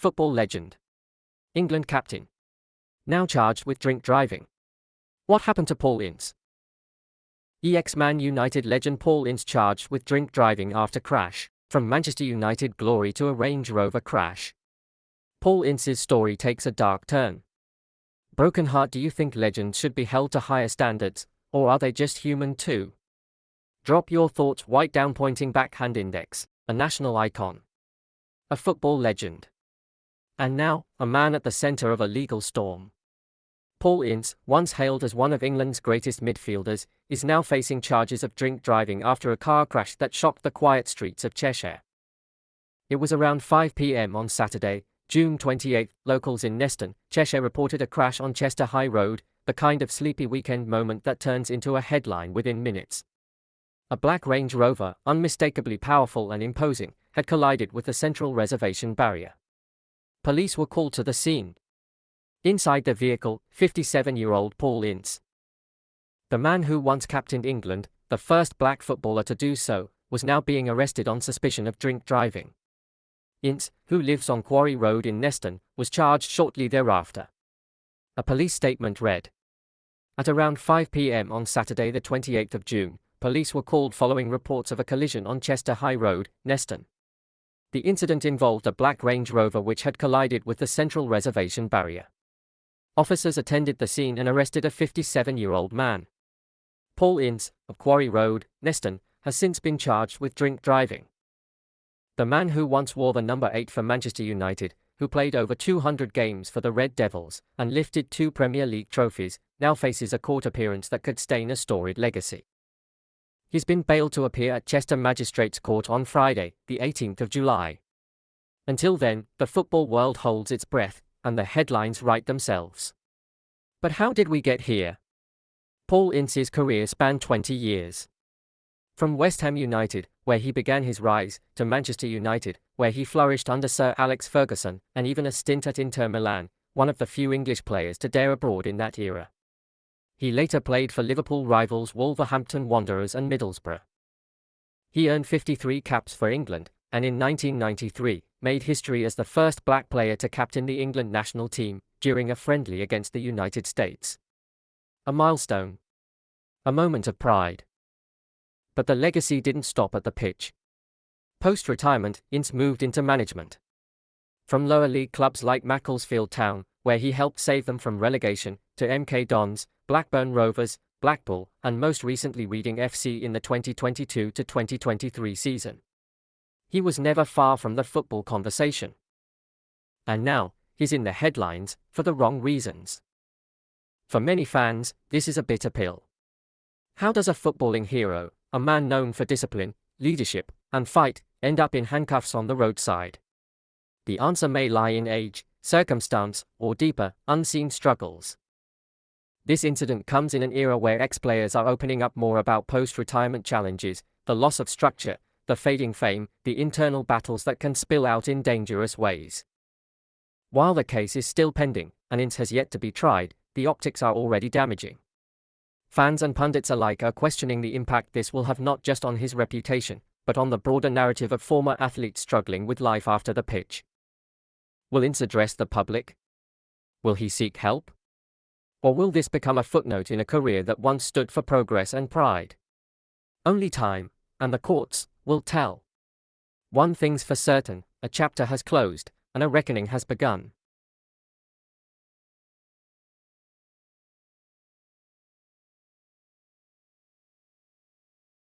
football legend, England captain, now charged with drink driving. What happened to Paul Ince? Man United legend Paul Ince charged with drink driving after crash, from Manchester United glory to a Range Rover crash. Paul Ince's story takes a dark turn. Broken heart. Do you think legends should be held to higher standards, or are they just human too? Drop your thoughts. White down pointing backhand index, a national icon, a football legend, and now, a man at the centre of a legal storm. Paul Ince, once hailed as one of England's greatest midfielders, is now facing charges of drink driving after a car crash that shocked the quiet streets of Cheshire. It was around 5 p.m. on Saturday, June 28. Locals in Neston, Cheshire reported a crash on Chester High Road, the kind of sleepy weekend moment that turns into a headline within minutes. A black Range Rover, unmistakably powerful and imposing, had collided with the central reservation barrier. Police were called to the scene. Inside the vehicle, 57-year-old Paul Ince, the man who once captained England, the first black footballer to do so, was now being arrested on suspicion of drink driving. Ince, who lives on Quarry Road in Neston, was charged shortly thereafter. A police statement read, "At around 5 p.m. on Saturday the 28th of June, police were called following reports of a collision on Chester High Road, Neston. The incident involved a black Range Rover which had collided with the central reservation barrier. Officers attended the scene and arrested a 57-year-old man. Paul Ince, of Quarry Road, Neston, has since been charged with drink driving. The man who once wore the number 8 for Manchester United, who played over 200 games for the Red Devils and lifted 2 Premier League trophies, now faces a court appearance that could stain a storied legacy. He's been bailed to appear at Chester Magistrates Court on Friday, the 18th of July. Until then, the football world holds its breath, and the headlines write themselves. But how did we get here? Paul Ince's career spanned 20 years. From West Ham United, where he began his rise, to Manchester United, where he flourished under Sir Alex Ferguson, and even a stint at Inter Milan, one of the few English players to dare abroad in that era. He later played for Liverpool rivals Wolverhampton Wanderers and Middlesbrough. He earned 53 caps for England, and in 1993, made history as the first black player to captain the England national team, during a friendly against the United States. A milestone. A moment of pride. But the legacy didn't stop at the pitch. Post-retirement, Ince moved into management. From lower league clubs like Macclesfield Town, where he helped save them from relegation, to MK Dons, Blackburn Rovers, Blackpool, and most recently Reading FC in the 2022-2023 season. He was never far from the football conversation. And now, he's in the headlines, for the wrong reasons. For many fans, this is a bitter pill. How does a footballing hero, a man known for discipline, leadership, and fight, end up in handcuffs on the roadside? The answer may lie in age, circumstance, or deeper, unseen struggles. This incident comes in an era where ex-players are opening up more about post-retirement challenges, the loss of structure, the fading fame, the internal battles that can spill out in dangerous ways. While the case is still pending, and Ince has yet to be tried, the optics are already damaging. Fans and pundits alike are questioning the impact this will have not just on his reputation, but on the broader narrative of former athletes struggling with life after the pitch. Will Ince address the public? Will he seek help? Or will this become a footnote in a career that once stood for progress and pride? Only time, and the courts, will tell. One thing's for certain, a chapter has closed, and a reckoning has begun.